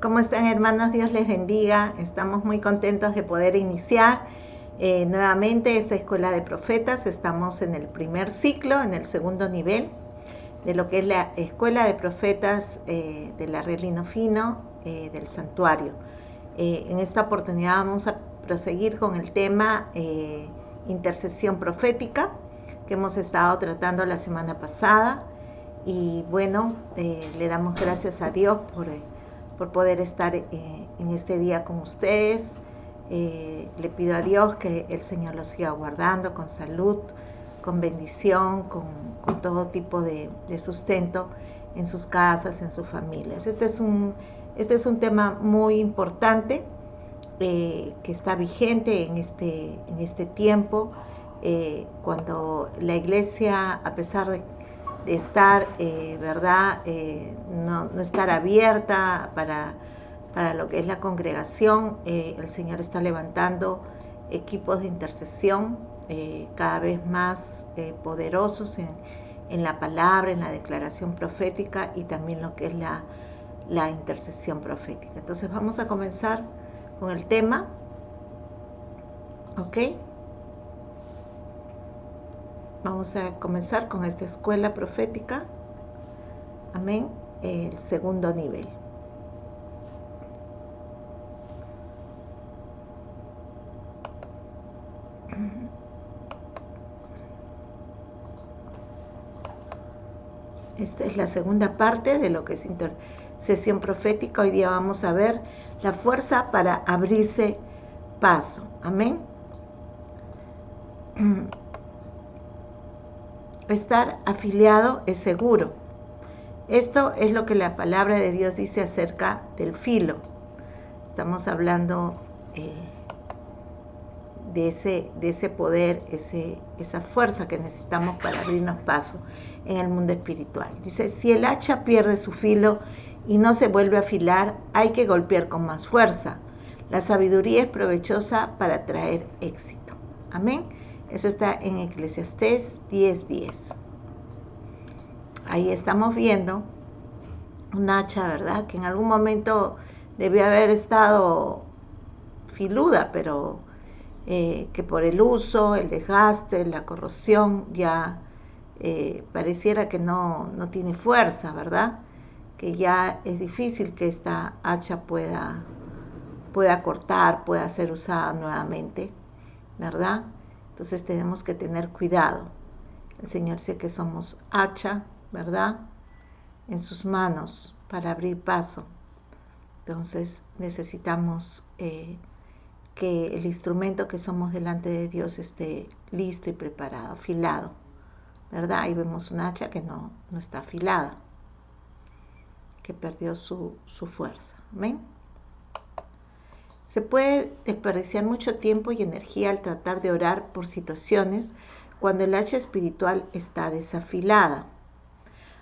¿Cómo están, hermanos? Dios les bendiga. Estamos muy contentos de poder iniciar nuevamente esta Escuela de Profetas. Estamos en el primer ciclo, en el segundo nivel de lo que es la Escuela de Profetas de la Red Lino Fino del Santuario. En esta oportunidad vamos a proseguir con el tema intercesión profética que hemos estado tratando la semana pasada. Y bueno, le damos gracias a Dios por poder estar en este día con ustedes. Le pido a Dios que el Señor los siga guardando con salud, con bendición, con todo tipo de sustento en sus casas, en sus familias. Este es un tema muy importante que está vigente en este tiempo, cuando la iglesia, a pesar de estar, ¿verdad? No estar abierta para lo que es la congregación, el Señor está levantando equipos de intercesión cada vez más poderosos en la palabra, en la declaración profética y también lo que es la intercesión profética. Entonces vamos a comenzar con el tema, ¿ok? Vamos a comenzar con esta escuela profética, amén, el segundo nivel. Esta es la segunda parte de lo que es intercesión profética. Hoy día vamos a ver la fuerza para abrirse paso, amén. Estar afiliado es seguro. Esto es lo que la palabra de Dios dice acerca del filo. Estamos hablando de ese poder, esa fuerza que necesitamos para abrirnos paso en el mundo espiritual. Dice, si el hacha pierde su filo y no se vuelve a afilar, hay que golpear con más fuerza. La sabiduría es provechosa para traer éxito. Amén. Eso está en Eclesiastés 10:10. Ahí estamos viendo un hacha, ¿verdad? Que en algún momento debió haber estado filuda, pero que por el uso, el desgaste, la corrosión, ya pareciera que no tiene fuerza, ¿verdad? Que ya es difícil que esta hacha pueda cortar, pueda ser usada nuevamente, ¿verdad? Entonces tenemos que tener cuidado. El Señor dice que somos hacha, ¿verdad? En sus manos para abrir paso. Entonces necesitamos que el instrumento que somos delante de Dios esté listo y preparado, afilado, ¿verdad? Ahí vemos un hacha que no está afilada, que perdió su fuerza. ¿Amén? Se puede desperdiciar mucho tiempo y energía al tratar de orar por situaciones cuando el hacha espiritual está desafilada.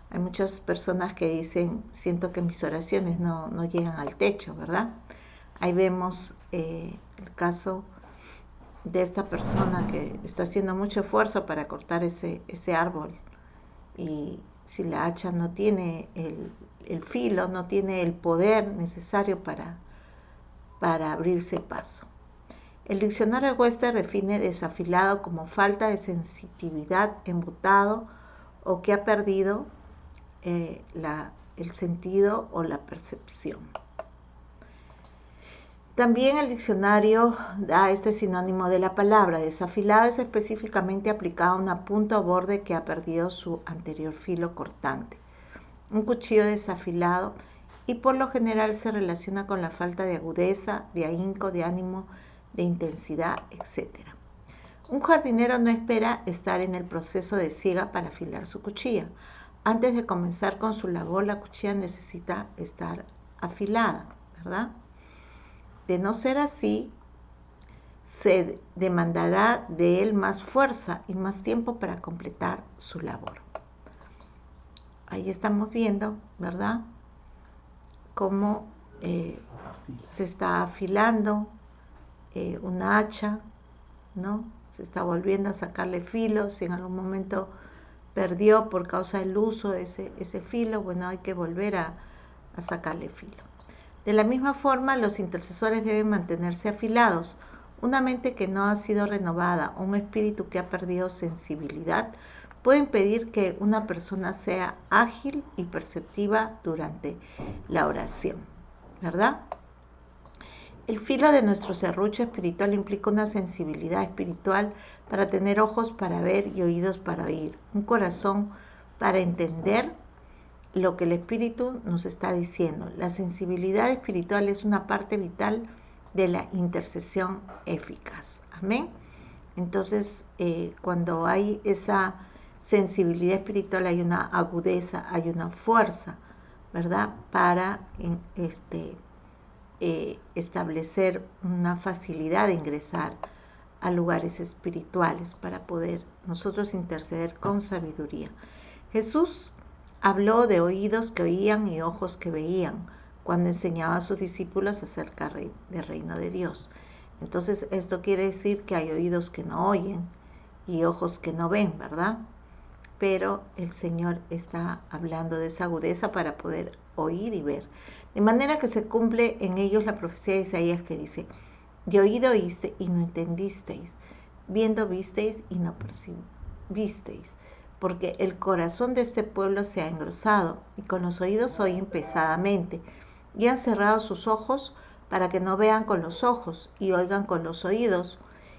Hay muchas personas que dicen, siento que mis oraciones no llegan al techo, ¿verdad? Ahí vemos el caso de esta persona que está haciendo mucho esfuerzo para cortar ese árbol, y si la hacha no tiene el filo, no tiene el poder necesario para abrirse paso. El diccionario Webster define desafilado como falta de sensitividad, embotado o que ha perdido el sentido o la percepción. También el diccionario da este sinónimo de la palabra. Desafilado es específicamente aplicado a una punta o borde que ha perdido su anterior filo cortante. Un cuchillo desafilado, y por lo general se relaciona con la falta de agudeza, de ahínco, de ánimo, de intensidad, etc. Un jardinero no espera estar en el proceso de siega para afilar su cuchilla. Antes de comenzar con su labor, la cuchilla necesita estar afilada, ¿verdad? De no ser así, se demandará de él más fuerza y más tiempo para completar su labor. Ahí estamos viendo, ¿verdad?, cómo se está afilando una hacha, ¿no? Se está volviendo a sacarle filos. Si en algún momento perdió por causa del uso de ese filo, bueno, hay que volver a sacarle filo. De la misma forma, los intercesores deben mantenerse afilados. Una mente que no ha sido renovada o un espíritu que ha perdido sensibilidad puede impedir que una persona sea ágil y perceptiva durante la oración, ¿verdad? El filo de nuestro serrucho espiritual implica una sensibilidad espiritual para tener ojos para ver y oídos para oír, un corazón para entender lo que el Espíritu nos está diciendo. La sensibilidad espiritual es una parte vital de la intercesión eficaz. Amén. Entonces, cuando hay esa sensibilidad espiritual, hay una agudeza, hay una fuerza, ¿verdad? Para establecer una facilidad de ingresar a lugares espirituales para poder nosotros interceder con sabiduría. Jesús habló de oídos que oían y ojos que veían cuando enseñaba a sus discípulos acerca del reino de Dios. Entonces esto quiere decir que hay oídos que no oyen y ojos que no ven, ¿verdad? Pero el Señor está hablando de esa agudeza para poder oír y ver. De manera que se cumple en ellos la profecía de Isaías que dice: de oído oíste y no entendisteis, viendo visteis y no percibisteis, porque el corazón de este pueblo se ha engrosado y con los oídos oyen pesadamente y han cerrado sus ojos para que no vean con los ojos y oigan con los oídos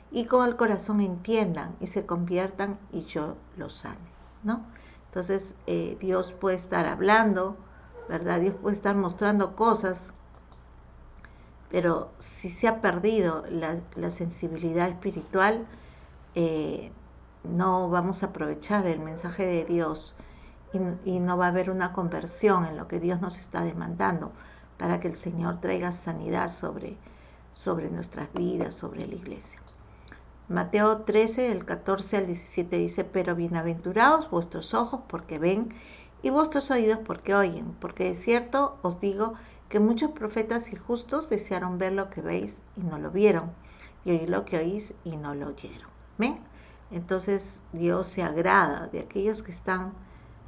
y con el corazón entiendan y se conviertan y yo los sane, ¿no? Entonces Dios puede estar hablando, ¿verdad? Dios puede estar mostrando cosas, pero si se ha perdido la sensibilidad espiritual, no vamos a aprovechar el mensaje de Dios y no va a haber una conversión en lo que Dios nos está demandando para que el Señor traiga sanidad sobre nuestras vidas, sobre la iglesia. Mateo 13, del 14 al 17 dice: pero bienaventurados vuestros ojos porque ven y vuestros oídos porque oyen, porque de cierto os digo que muchos profetas y justos desearon ver lo que veis y no lo vieron, y oír lo que oís y no lo oyeron. ¿Ven? Entonces Dios se agrada de aquellos que están,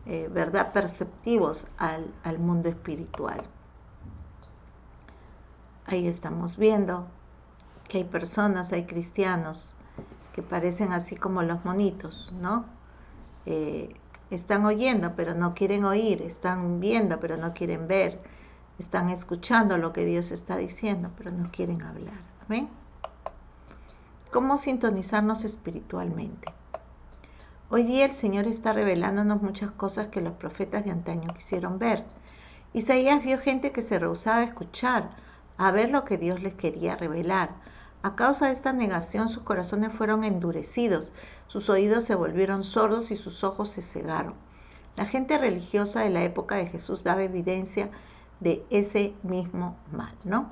¿verdad?, perceptivos al mundo espiritual. Ahí estamos viendo que hay personas, hay cristianos que parecen así como los monitos, ¿no? Están oyendo pero no quieren oír, están viendo pero no quieren ver, están escuchando lo que Dios está diciendo pero no quieren hablar. ¿Amén? ¿Cómo sintonizarnos espiritualmente? Hoy día el Señor está revelándonos muchas cosas que los profetas de antaño quisieron ver. Isaías vio gente que se rehusaba a escuchar, a ver lo que Dios les quería revelar. A causa de esta negación, sus corazones fueron endurecidos, sus oídos se volvieron sordos y sus ojos se cegaron. La gente religiosa de la época de Jesús daba evidencia de ese mismo mal, ¿no?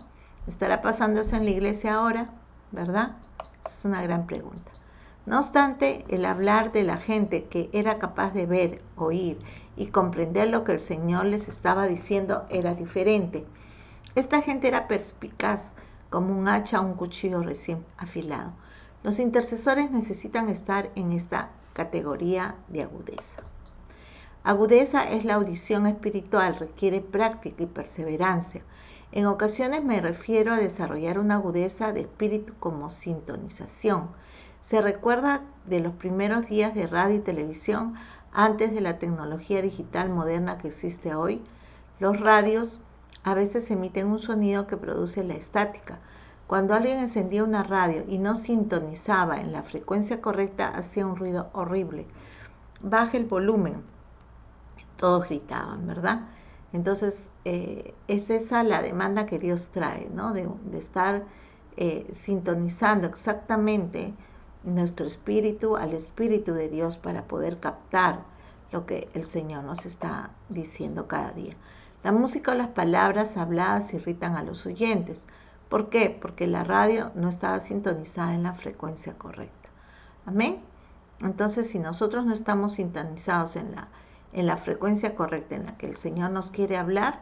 ¿Estará pasando eso en la iglesia ahora? ¿Verdad? Esa es una gran pregunta. No obstante, el hablar de la gente que era capaz de ver, oír y comprender lo que el Señor les estaba diciendo era diferente. Esta gente era perspicaz, como un hacha o un cuchillo recién afilado. Los intercesores necesitan estar en esta categoría de agudeza. Agudeza es la audición espiritual, requiere práctica y perseverancia. En ocasiones me refiero a desarrollar una agudeza de espíritu como sintonización. Se recuerda de los primeros días de radio y televisión antes de la tecnología digital moderna que existe hoy. Los radios a veces emiten un sonido que produce la estática. Cuando alguien encendía una radio y no sintonizaba en la frecuencia correcta, hacía un ruido horrible. Baja el volumen. Todos gritaban, ¿verdad? Entonces, es esa la demanda que Dios trae, ¿no? De estar sintonizando exactamente nuestro espíritu al espíritu de Dios para poder captar lo que el Señor nos está diciendo cada día. La música o las palabras habladas irritan a los oyentes. ¿Por qué? Porque la radio no estaba sintonizada en la frecuencia correcta. ¿Amén? Entonces, si nosotros no estamos sintonizados en la frecuencia correcta en la que el Señor nos quiere hablar,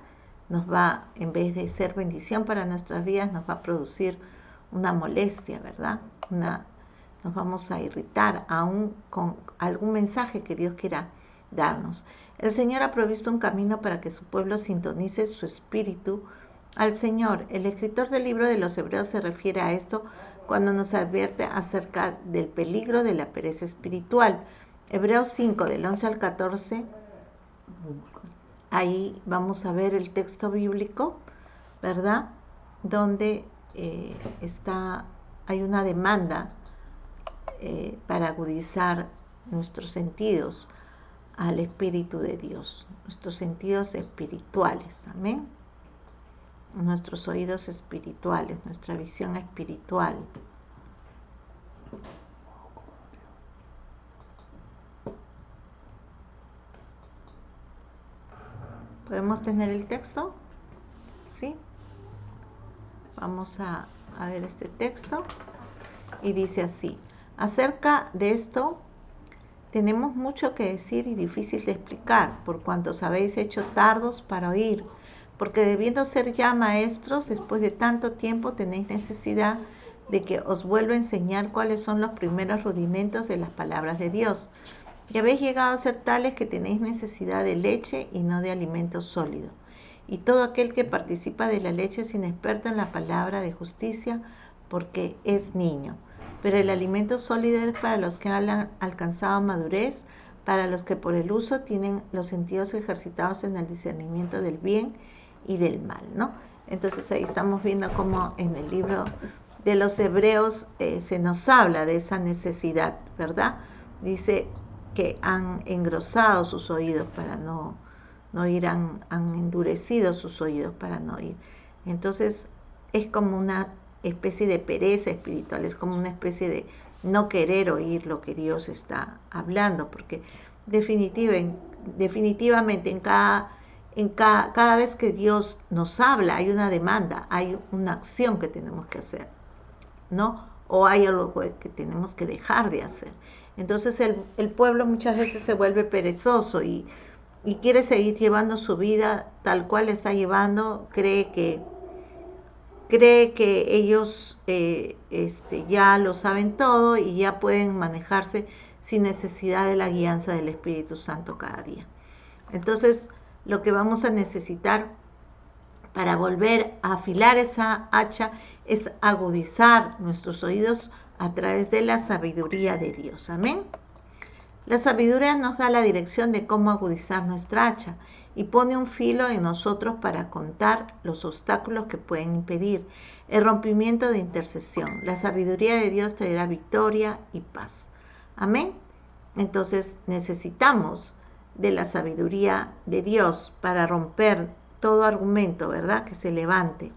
nos va, en vez de ser bendición para nuestras vidas, nos va a producir una molestia, ¿verdad? Nos vamos a irritar aún con algún mensaje que Dios quiera darnos. El Señor ha provisto un camino para que su pueblo sintonice su espíritu al Señor. El escritor del libro de los Hebreos se refiere a esto cuando nos advierte acerca del peligro de la pereza espiritual. Hebreos 5, del 11 al 14, ahí vamos a ver el texto bíblico, ¿verdad? Donde hay una demanda para agudizar nuestros sentidos al Espíritu de Dios, nuestros sentidos espirituales, amén, nuestros oídos espirituales, nuestra visión espiritual. ¿Podemos tener el texto? ¿Sí? Vamos a ver este texto y dice así: acerca de esto tenemos mucho que decir y difícil de explicar, por cuanto os habéis hecho tardos para oír, porque debiendo ser ya maestros, después de tanto tiempo tenéis necesidad de que os vuelva a enseñar cuáles son los primeros rudimentos de las palabras de Dios. Y habéis llegado a ser tales que tenéis necesidad de leche y no de alimento sólido. Y todo aquel que participa de la leche es inexperto en la palabra de justicia, porque es niño. Pero el alimento sólido es para los que han alcanzado madurez, para los que por el uso tienen los sentidos ejercitados en el discernimiento del bien y del mal, ¿no? Entonces ahí estamos viendo cómo en el libro de los Hebreos se nos habla de esa necesidad, ¿verdad? Dice que han engrosado sus oídos para no oír, han endurecido sus oídos para no oír. Entonces es como una especie de pereza espiritual, es como una especie de no querer oír lo que Dios está hablando, porque definitivamente cada vez que Dios nos habla hay una demanda, hay una acción que tenemos que hacer, ¿no? O hay algo que tenemos que dejar de hacer. Entonces el pueblo muchas veces se vuelve perezoso y quiere seguir llevando su vida tal cual está llevando, cree que ellos ya lo saben todo y ya pueden manejarse sin necesidad de la guianza del Espíritu Santo cada día. Entonces, lo que vamos a necesitar para volver a afilar esa hacha es agudizar nuestros oídos a través de la sabiduría de Dios. Amén. La sabiduría nos da la dirección de cómo agudizar nuestra hacha y pone un filo en nosotros para contar los obstáculos que pueden impedir el rompimiento de intercesión. La sabiduría de Dios traerá victoria y paz. Amén. Entonces necesitamos de la sabiduría de Dios para romper todo argumento, ¿verdad?, que se levante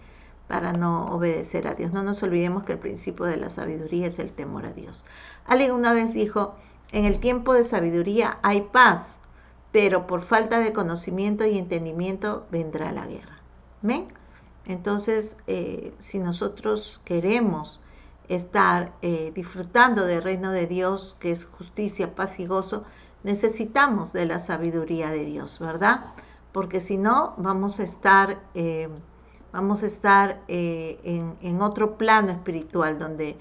para no obedecer a Dios. No nos olvidemos que el principio de la sabiduría es el temor a Dios. Alguien una vez dijo: en el tiempo de sabiduría hay paz, pero por falta de conocimiento y entendimiento vendrá la guerra. ¿Ven? Entonces, si nosotros queremos estar disfrutando del reino de Dios, que es justicia, paz y gozo, necesitamos de la sabiduría de Dios, ¿verdad? Porque si no, vamos a estar en otro plano espiritual donde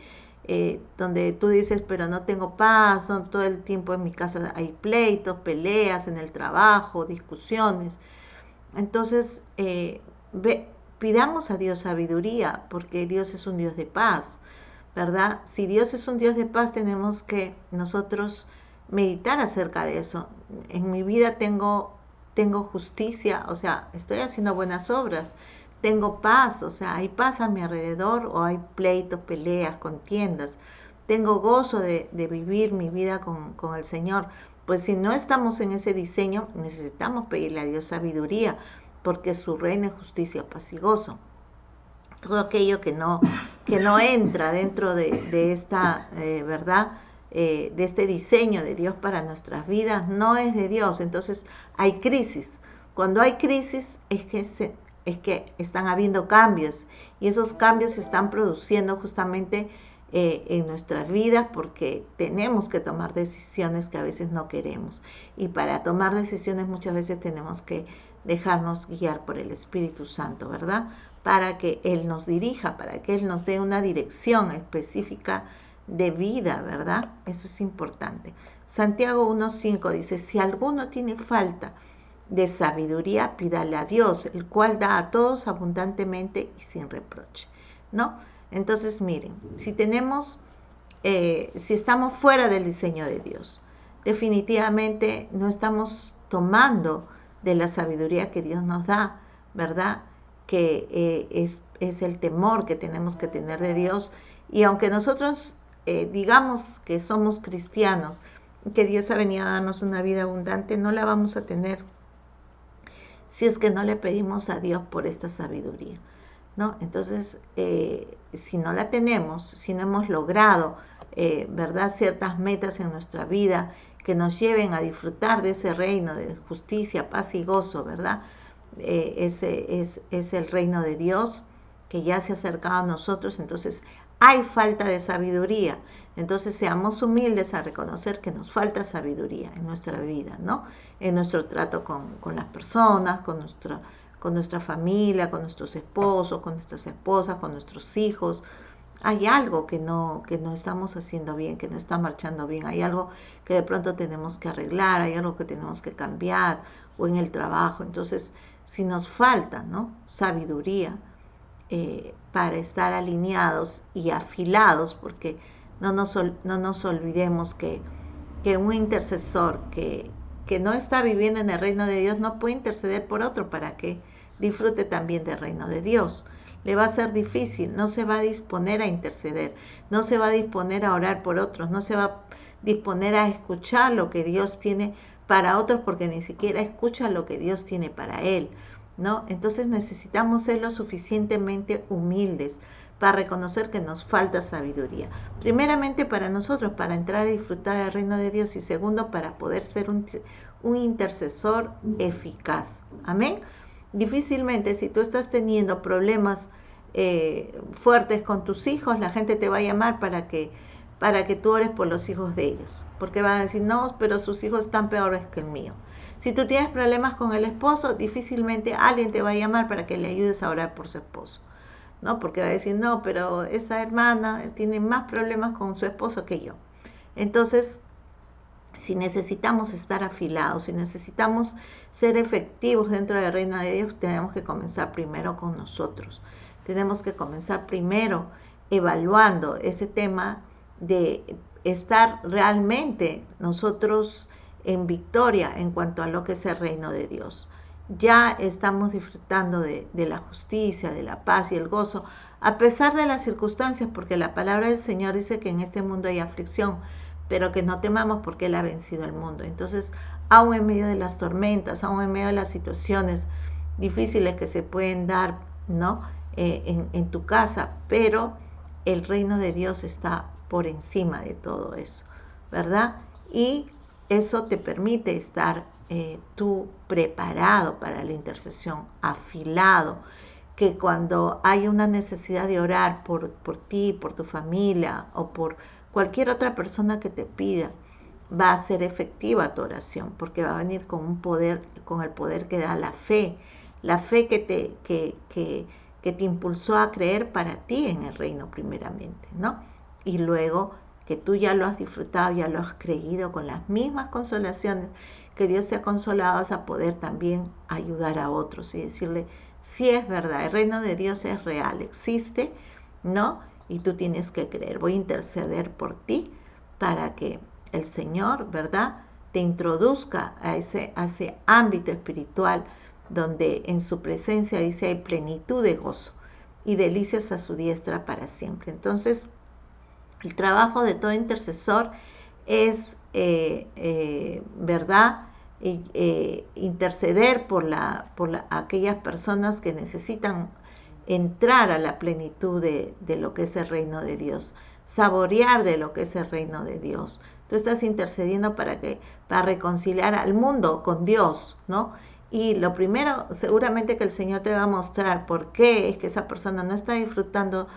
tú dices: pero no tengo paz, todo el tiempo en mi casa hay pleitos, peleas, en el trabajo, discusiones. Entonces, pidamos a Dios sabiduría, porque Dios es un Dios de paz, ¿verdad? Si Dios es un Dios de paz, tenemos que nosotros meditar acerca de eso. En mi vida tengo justicia, o sea, estoy haciendo buenas obras, tengo paz, o sea, hay paz a mi alrededor, o hay pleitos, peleas, contiendas. Tengo gozo de vivir mi vida con el Señor. Pues si no estamos en ese diseño, necesitamos pedirle a Dios sabiduría, porque su reino es justicia, paz y gozo. Todo aquello que no entra dentro de esta verdad, de este diseño de Dios para nuestras vidas, no es de Dios. Entonces hay crisis. Cuando hay crisis es que están habiendo cambios, y esos cambios se están produciendo justamente en nuestras vidas, porque tenemos que tomar decisiones que a veces no queremos, y para tomar decisiones muchas veces tenemos que dejarnos guiar por el Espíritu Santo, ¿verdad? Para que Él nos dirija, para que Él nos dé una dirección específica de vida, ¿verdad? Eso es importante. Santiago 1:5 dice: si alguno tiene falta de sabiduría, pídale a Dios, el cual da a todos abundantemente y sin reproche, ¿no? Entonces, miren, si estamos fuera del diseño de Dios, definitivamente no estamos tomando de la sabiduría que Dios nos da, ¿verdad? Que es el temor que tenemos que tener de Dios. Y aunque nosotros digamos que somos cristianos, que Dios ha venido a darnos una vida abundante, no la vamos a tener si es que no le pedimos a Dios por esta sabiduría, ¿no? Entonces, si no la tenemos, si no hemos logrado, ¿verdad?, ciertas metas en nuestra vida que nos lleven a disfrutar de ese reino de justicia, paz y gozo, ¿verdad? Ese es el reino de Dios que ya se ha acercado a nosotros. Entonces hay falta de sabiduría. Entonces seamos humildes a reconocer que nos falta sabiduría en nuestra vida, ¿no? En nuestro trato con las personas, con nuestra familia, con nuestros esposos, con nuestras esposas, con nuestros hijos. Hay algo que no estamos haciendo bien, que no está marchando bien. Hay algo que de pronto tenemos que arreglar, hay algo que tenemos que cambiar, o en el trabajo. Entonces, si nos falta, ¿no?, sabiduría para estar alineados y afilados, porque no nos olvidemos que un intercesor que no está viviendo en el reino de Dios no puede interceder por otro para que disfrute también del reino de Dios. Le va a ser difícil, no se va a disponer a interceder, no se va a disponer a orar por otros, no se va a disponer a escuchar lo que Dios tiene para otros, porque ni siquiera escucha lo que Dios tiene para él, ¿no? Entonces necesitamos ser lo suficientemente humildes para reconocer que nos falta sabiduría. Primeramente para nosotros, para entrar a disfrutar del reino de Dios, y segundo, para poder ser un intercesor eficaz. Amén. Difícilmente, si tú estás teniendo problemas fuertes con tus hijos, la gente te va a llamar para que tú ores por los hijos de ellos, porque van a decir, no, pero sus hijos están peores que el mío. Si tú tienes problemas con el esposo, difícilmente alguien te va a llamar para que le ayudes a orar por su esposo, ¿no? Porque va a decir, no, pero esa hermana tiene más problemas con su esposo que yo. Entonces, si necesitamos estar afilados, si necesitamos ser efectivos dentro del reino de Dios, tenemos que comenzar primero con nosotros. Tenemos que comenzar primero evaluando ese tema de estar realmente nosotros en victoria en cuanto a lo que es el reino de Dios. Ya estamos disfrutando de la justicia, de la paz y el gozo, a pesar de las circunstancias, porque la palabra del Señor dice que en este mundo hay aflicción, pero que no temamos porque Él ha vencido el mundo. Entonces, aún en medio de las tormentas, aún en medio de las situaciones difíciles que se pueden dar, ¿no?, en tu casa, pero el reino de Dios está por encima de todo eso, ¿verdad? Y eso te permite estar tú preparado para la intercesión, afilado, que cuando hay una necesidad de orar por ti, por tu familia o por cualquier otra persona que te pida, va a ser efectiva tu oración, porque va a venir con un poder, con el poder que da la fe que te impulsó a creer para ti en el reino primeramente, ¿no? Y luego que tú ya lo has disfrutado, ya lo has creído, con las mismas consolaciones que Dios te ha consolado, vas a poder también ayudar a otros y decirle, sí, es verdad, el reino de Dios es real, existe, ¿no? Y tú tienes que creer. Voy a interceder por ti para que el Señor, ¿verdad?, te introduzca a ese ámbito espiritual donde en su presencia, dice, hay plenitud de gozo y delicias a su diestra para siempre. Entonces, el trabajo de todo intercesor es, ¿verdad?, interceder por aquellas personas que necesitan entrar a la plenitud de lo que es el reino de Dios, saborear de lo que es el reino de Dios. Tú estás intercediendo para reconciliar al mundo con Dios, ¿no? Y lo primero, seguramente que el Señor te va a mostrar por qué es que esa persona no está disfrutando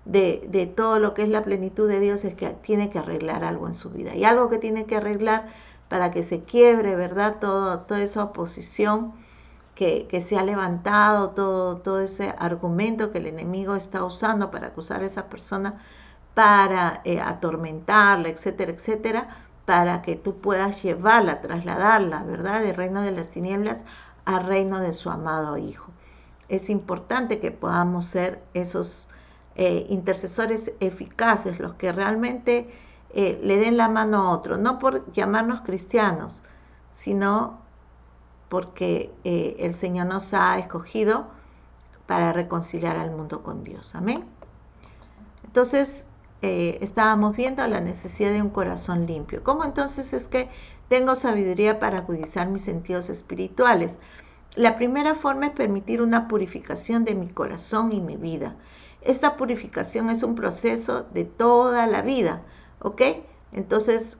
de todo lo que es la plenitud de Dios, es que tiene que arreglar algo en su vida. Y algo que tiene que arreglar para que se quiebre, ¿verdad?, toda esa oposición que se ha levantado, todo ese argumento que el enemigo está usando para acusar a esa persona, para atormentarla, etcétera, etcétera. para que tú puedas llevarla, trasladarla, ¿verdad? Del reino de las tinieblas al reino de su amado Hijo. Es importante que podamos ser esos intercesores eficaces, los que realmente le den la mano a otro, no por llamarnos cristianos, sino porque el Señor nos ha escogido para reconciliar al mundo con Dios. Amén. Entonces, estábamos viendo la necesidad de un corazón limpio. ¿Cómo entonces es que tengo sabiduría para agudizar mis sentidos espirituales? La primera forma es permitir una purificación de mi corazón y mi vida. Esta purificación es un proceso de toda la vida, ¿ok? Entonces,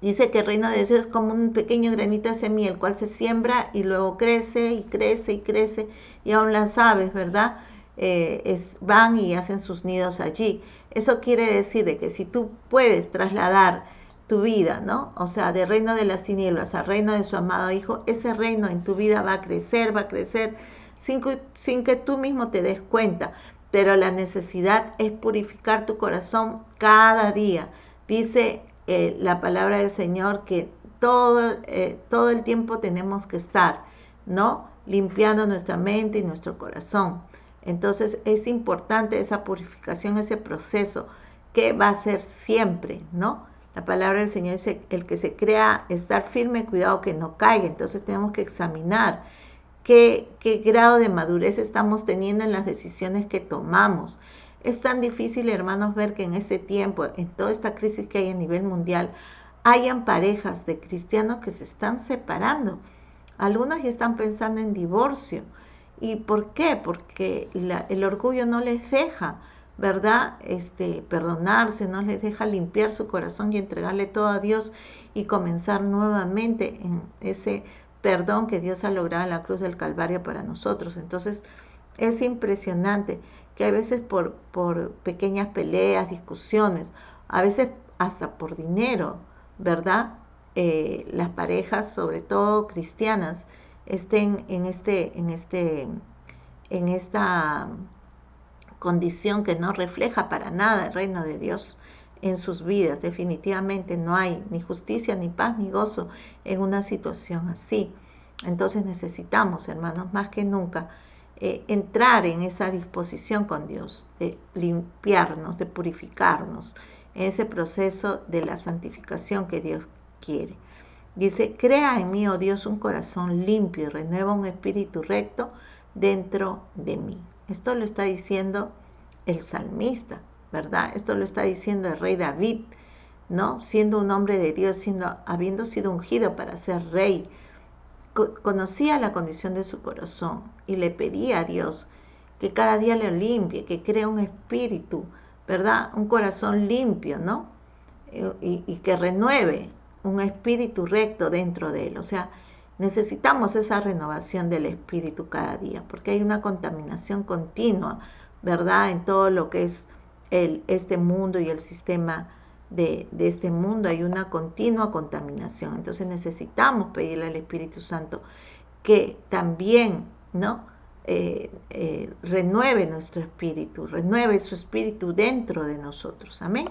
dice que el reino de Dios es como un pequeño granito de semilla, el cual se siembra y luego crece y crece y crece, y aún las aves, ¿verdad? Van y hacen sus nidos allí. Eso quiere decir de que si tú puedes trasladar tu vida, ¿no? O sea, del reino de las tinieblas al reino de su amado Hijo, ese reino en tu vida va a crecer sin que tú mismo te des cuenta. Pero la necesidad es purificar tu corazón cada día. Dice la palabra del Señor que todo el tiempo tenemos que estar, ¿no? Limpiando nuestra mente y nuestro corazón. Entonces es importante esa purificación, ese proceso que va a ser siempre, ¿no? La palabra del Señor dice, el que se crea estar firme, cuidado que no caiga. Entonces tenemos que examinar qué grado de madurez estamos teniendo en las decisiones que tomamos. Es tan difícil, hermanos, ver que en este tiempo, en toda esta crisis que hay a nivel mundial, hayan parejas de cristianos que se están separando. Algunas ya están pensando en divorcio. ¿Y por qué? Porque el orgullo no les deja, ¿verdad? Perdonarse, no les deja limpiar su corazón y entregarle todo a Dios y comenzar nuevamente en ese perdón que Dios ha logrado en la cruz del Calvario para nosotros. Entonces, es impresionante que a veces por pequeñas peleas, discusiones, a veces hasta por dinero, ¿verdad? Las parejas, sobre todo cristianas, estén en esta condición que no refleja para nada el reino de Dios en sus vidas. Definitivamente no hay ni justicia, ni paz, ni gozo en una situación así. Entonces necesitamos, hermanos, más que nunca, entrar en esa disposición con Dios, de limpiarnos, de purificarnos, en ese proceso de la santificación que Dios quiere. Dice, crea en mí, oh Dios, un corazón limpio y renueva un espíritu recto dentro de mí. Esto lo está diciendo el salmista, ¿verdad? Esto lo está diciendo el rey David, ¿no? Siendo un hombre de Dios, habiendo sido ungido para ser rey, conocía la condición de su corazón y le pedía a Dios que cada día lo limpie, que cree un espíritu, ¿verdad? Un corazón limpio, ¿no? Y que renueve un espíritu recto dentro de él. O sea, necesitamos esa renovación del espíritu cada día, porque hay una contaminación continua, ¿verdad? En todo lo que es este mundo y el sistema de este mundo hay una continua contaminación. Entonces necesitamos pedirle al Espíritu Santo que también, ¿no? Renueve nuestro espíritu, renueve su espíritu dentro de nosotros. Amén.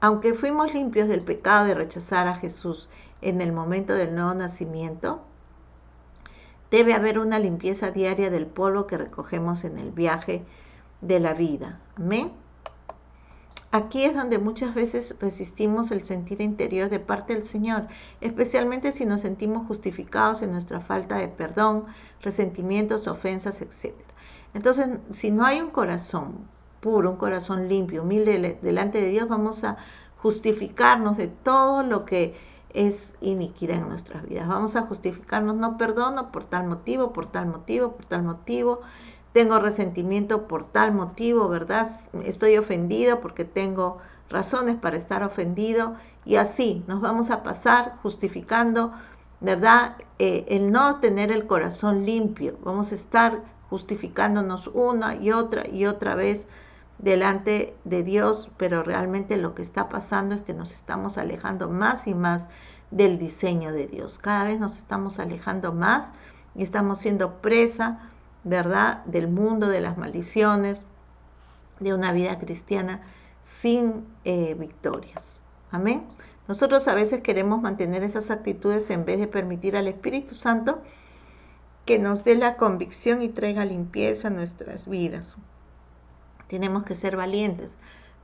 Aunque fuimos limpios del pecado de rechazar a Jesús en el momento del nuevo nacimiento, debe haber una limpieza diaria del polvo que recogemos en el viaje de la vida. Amén. Aquí es donde muchas veces resistimos el sentir interior de parte del Señor, especialmente si nos sentimos justificados en nuestra falta de perdón, resentimientos, ofensas, etc. Entonces, si no hay un corazón puro, un corazón limpio, humilde delante de Dios, vamos a justificarnos de todo lo que es iniquidad en nuestras vidas. Vamos a justificarnos, no perdono por tal motivo, por tal motivo, por tal motivo. Tengo resentimiento por tal motivo, ¿verdad? Estoy ofendido porque tengo razones para estar ofendido. Y así nos vamos a pasar justificando, ¿verdad? El no tener el corazón limpio. Vamos a estar justificándonos una y otra vez delante de Dios, pero realmente lo que está pasando es que nos estamos alejando más y más del diseño de Dios. Cada vez nos estamos alejando más y estamos siendo presa, ¿verdad?, del mundo, de las maldiciones, de una vida cristiana sin victorias. Amén. Nosotros a veces queremos mantener esas actitudes en vez de permitir al Espíritu Santo que nos dé la convicción y traiga limpieza a nuestras vidas. Tenemos que ser valientes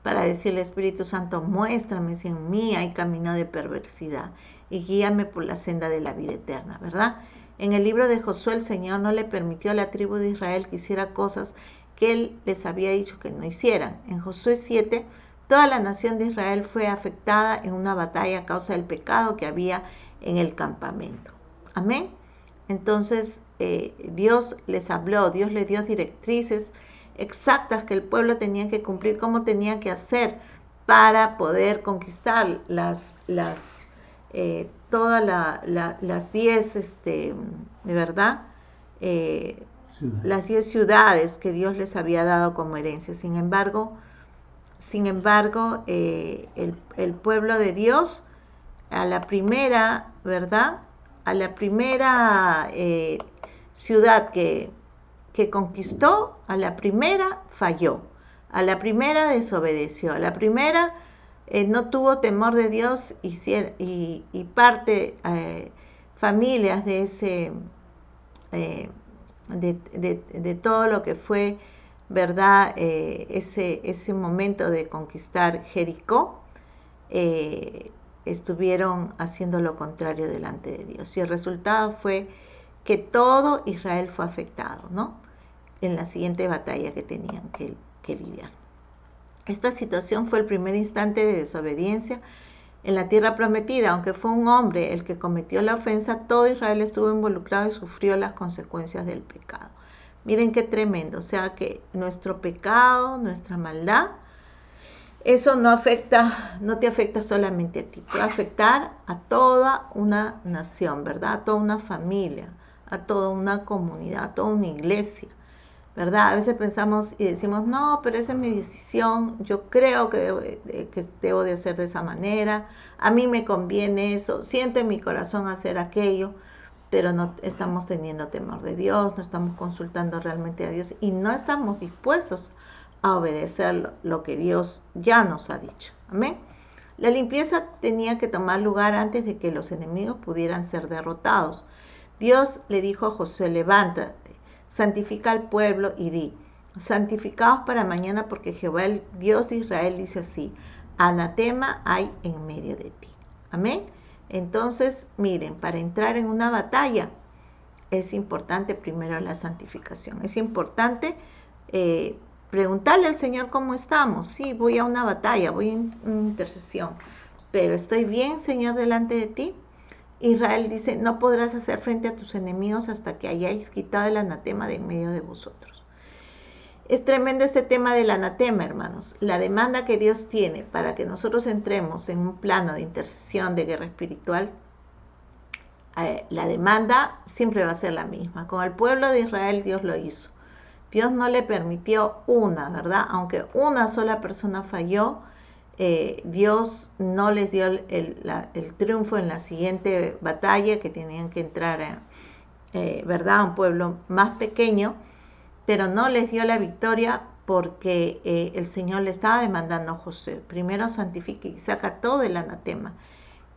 para decirle, Espíritu Santo, muéstrame si en mí hay camino de perversidad y guíame por la senda de la vida eterna, ¿verdad? En el libro de Josué, el Señor no le permitió a la tribu de Israel que hiciera cosas que Él les había dicho que no hicieran. En Josué 7, toda la nación de Israel fue afectada en una batalla a causa del pecado que había en el campamento. Amén. Entonces, Dios les habló, Dios les dio directrices exactas que el pueblo tenía que cumplir, cómo tenía que hacer para poder conquistar todas las 10, de verdad, las 10 ciudades que Dios les había dado como herencia. Sin embargo, el pueblo de Dios, a la primera, ¿verdad? A la primera ciudad que conquistó, a la primera falló, a la primera desobedeció, a la primera no tuvo temor de Dios y familias de ese, de todo lo que fue, ¿verdad? Ese momento de conquistar Jericó, estuvieron haciendo lo contrario delante de Dios. Y el resultado fue que todo Israel fue afectado, ¿no? En la siguiente batalla que tenían que lidiar. Esta situación fue el primer instante de desobediencia en la tierra prometida. Aunque fue un hombre el que cometió la ofensa, todo Israel estuvo involucrado y sufrió las consecuencias del pecado. Miren qué tremendo. O sea que nuestro pecado, nuestra maldad, eso no te afecta solamente a ti, puede afectar a toda una nación, ¿verdad? A toda una familia, a toda una comunidad, a toda una iglesia, ¿verdad? A veces pensamos y decimos, no, pero esa es mi decisión, yo creo que debo de hacer de esa manera, a mí me conviene eso, siento en mi corazón hacer aquello, pero no estamos teniendo temor de Dios, no estamos consultando realmente a Dios y no estamos dispuestos a obedecer lo que Dios ya nos ha dicho. Amén. La limpieza tenía que tomar lugar antes de que los enemigos pudieran ser derrotados. Dios le dijo a Josué, levántate, santifica al pueblo y di, santificaos para mañana porque Jehová, el Dios de Israel, dice así, anatema hay en medio de ti. Amén. Entonces, miren, para entrar en una batalla es importante primero la santificación. Es importante preguntarle al Señor cómo estamos. Sí, voy a una batalla, voy en intercesión, pero ¿estoy bien, Señor, delante de ti? Israel dice, no podrás hacer frente a tus enemigos hasta que hayáis quitado el anatema de en medio de vosotros. Es tremendo este tema del anatema, hermanos. La demanda que Dios tiene para que nosotros entremos en un plano de intercesión, de guerra espiritual, la demanda siempre va a ser la misma. Con el pueblo de Israel Dios lo hizo. Dios no le permitió ¿verdad? Aunque una sola persona falló, Dios no les dio el triunfo en la siguiente batalla, que tenían que entrar, ¿verdad? A un pueblo más pequeño, pero no les dio la victoria porque el Señor le estaba demandando a Josué, primero santifique y saca todo el anatema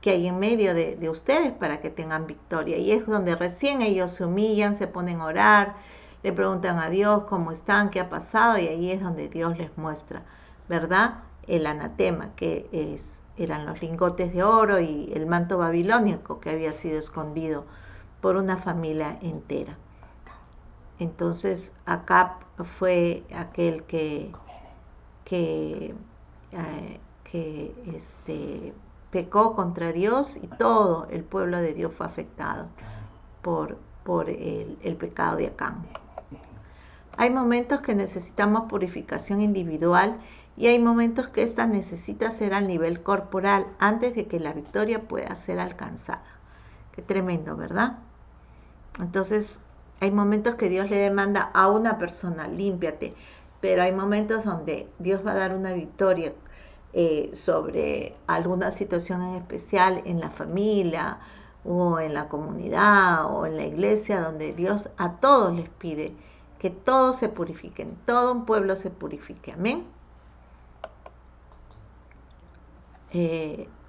que hay en medio de ustedes para que tengan victoria. Y es donde recién ellos se humillan, se ponen a orar, le preguntan a Dios cómo están, qué ha pasado, y ahí es donde Dios les muestra, ¿verdad? El anatema, que eran los lingotes de oro y el manto babilónico que había sido escondido por una familia entera. Entonces Acab fue aquel que pecó contra Dios y todo el pueblo de Dios fue afectado por el pecado de Acán. Hay momentos que necesitamos purificación individual y hay momentos que esta necesita ser al nivel corporal antes de que la victoria pueda ser alcanzada. Qué tremendo, ¿verdad? Entonces, hay momentos que Dios le demanda a una persona, límpiate, pero hay momentos donde Dios va a dar una victoria sobre alguna situación en especial en la familia o en la comunidad o en la iglesia, donde Dios a todos les pide que todos se purifiquen, todo un pueblo se purifique. Amén.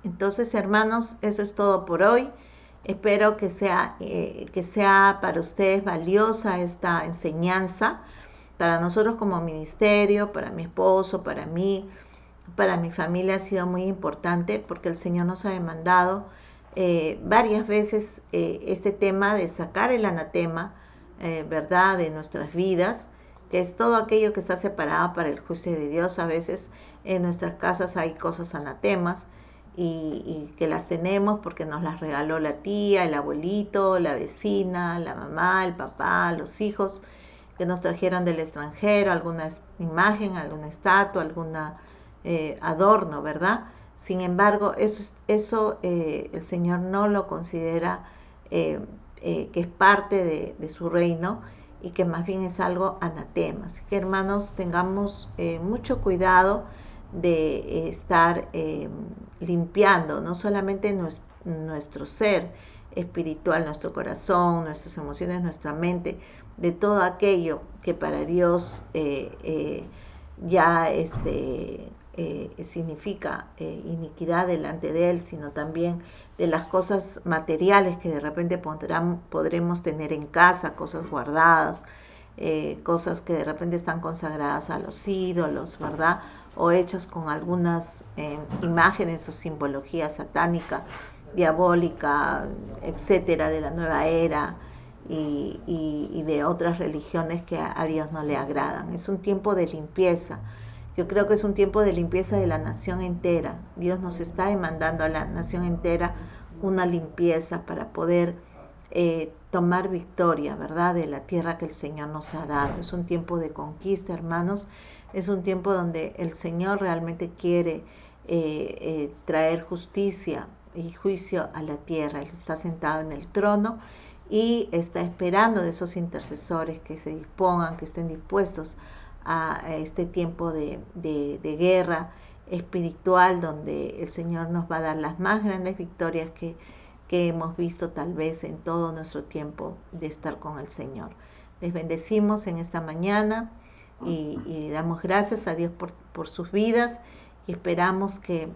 Entonces, hermanos, eso es todo por hoy. Espero que sea para ustedes valiosa esta enseñanza. Para nosotros como ministerio, para mi esposo, para mí, para mi familia ha sido muy importante porque el Señor nos ha demandado varias veces este tema de sacar el anatema, ¿verdad?, de nuestras vidas, que es todo aquello que está separado para el juicio de Dios. A veces en nuestras casas hay cosas anatemas y que las tenemos porque nos las regaló la tía, el abuelito, la vecina, la mamá, el papá, los hijos que nos trajeron del extranjero, alguna imagen, alguna estatua, alguna adorno, ¿verdad? Sin embargo, eso el Señor no lo considera que es parte de su reino y que más bien es algo anatema. Así que, hermanos, tengamos mucho cuidado de estar limpiando no solamente nuestro ser espiritual, nuestro corazón, nuestras emociones, nuestra mente, de todo aquello que para Dios ya significa iniquidad delante de Él, sino también de las cosas materiales que de repente podremos tener en casa, cosas guardadas, cosas que de repente están consagradas a los ídolos, ¿verdad? O hechas con algunas imágenes o simbología satánica, diabólica, etcétera, de la nueva era y de otras religiones que a Dios no le agradan. Es un tiempo de limpieza. Yo creo que es un tiempo de limpieza de la nación entera. Dios nos está demandando a la nación entera una limpieza para poder tomar victoria, ¿verdad?, de la tierra que el Señor nos ha dado. Es un tiempo de conquista, hermanos. Es un tiempo donde el Señor realmente quiere traer justicia y juicio a la tierra. Él está sentado en el trono y está esperando de esos intercesores que se dispongan, que estén dispuestos a este tiempo de guerra espiritual, donde el Señor nos va a dar las más grandes victorias que hemos visto tal vez en todo nuestro tiempo de estar con el Señor. Les bendecimos en esta mañana y damos gracias a Dios por sus vidas y esperamos que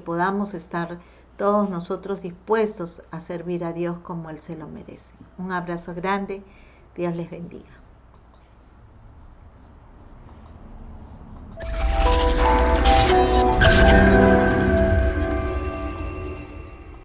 podamos estar todos nosotros dispuestos a servir a Dios como Él se lo merece. Un abrazo grande, Dios les bendiga.